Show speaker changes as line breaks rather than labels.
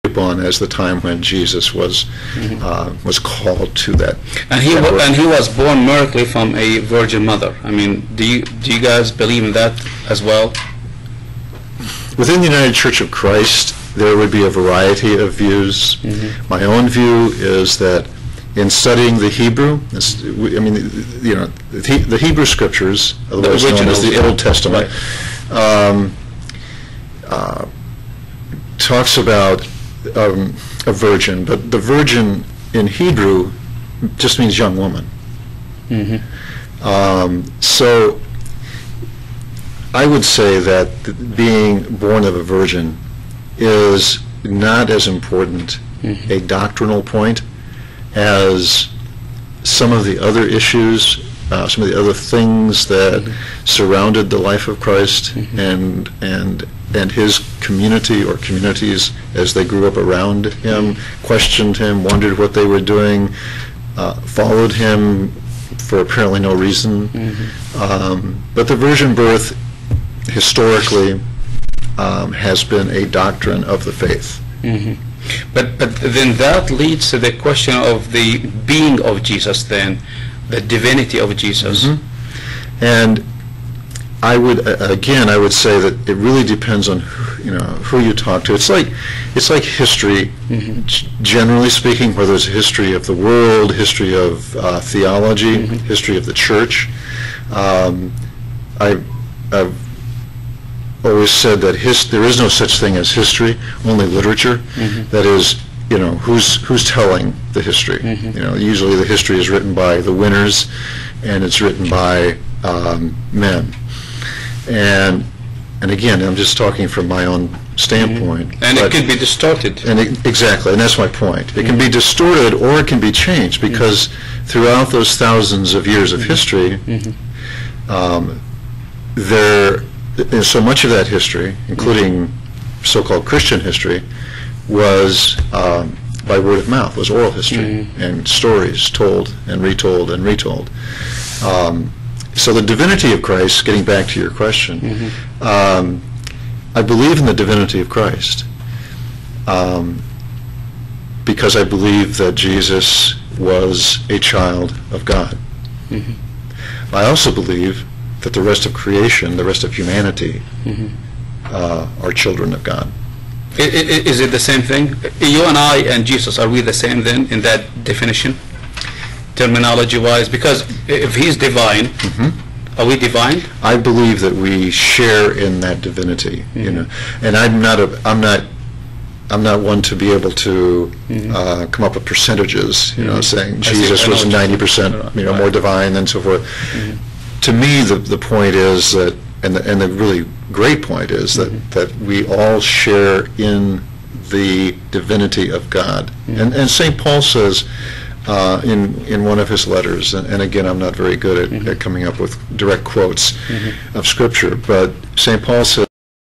upon as the time when Jesus was called to that.
And he was born miraculously from a virgin mother. I mean, do you guys believe in that as well?
Within the United Church of Christ, there would be a variety of views. My own view is that in studying the Hebrew, the Hebrew Scriptures, otherwise known as the Old Testament, talks about a virgin, but the virgin in Hebrew just means young woman. So I would say that being born of a virgin is not as important a doctrinal point as some of the other issues, some of the other things that surrounded the life of Christ and his community or communities as they grew up around him, questioned him, wondered what they were doing, followed him for apparently no reason. But the virgin birth historically has been a doctrine of the faith.
But then that leads to the question of the being of Jesus, then the divinity of Jesus.
And I would say that it really depends on who you talk to. It's like history, generally speaking, whether it's a history of the world, history of theology, history of the church. I've always said that there is no such thing as history, only literature. That is, who's telling the history. Usually the history is written by the winners, and it's written by men. And again, I'm just talking from my own standpoint.
And it can be distorted.
Exactly, and that's my point. It can be distorted or it can be changed, because throughout those thousands of years of history, so much of that history, including so-called Christian history, was by word of mouth, was oral history, and stories told and retold and retold. So the divinity of Christ, getting back to your question, I believe in the divinity of Christ because I believe that Jesus was a child of God. I also believe that the rest of creation, the rest of humanity, are children of God.
Is it the same thing? You and I and Jesus, are we the same then in that definition, terminology-wise? Because if he's divine, are we divine?
I believe that we share in that divinity, and I'm not one to be able to come up with percentages, saying Jesus was 90% more divine and so forth. To me, the point is that, and the really great point is that we all share in the divinity of God. And St. Paul says in one of his letters, and again, I'm not very good at coming up with direct quotes of Scripture, but St. Paul says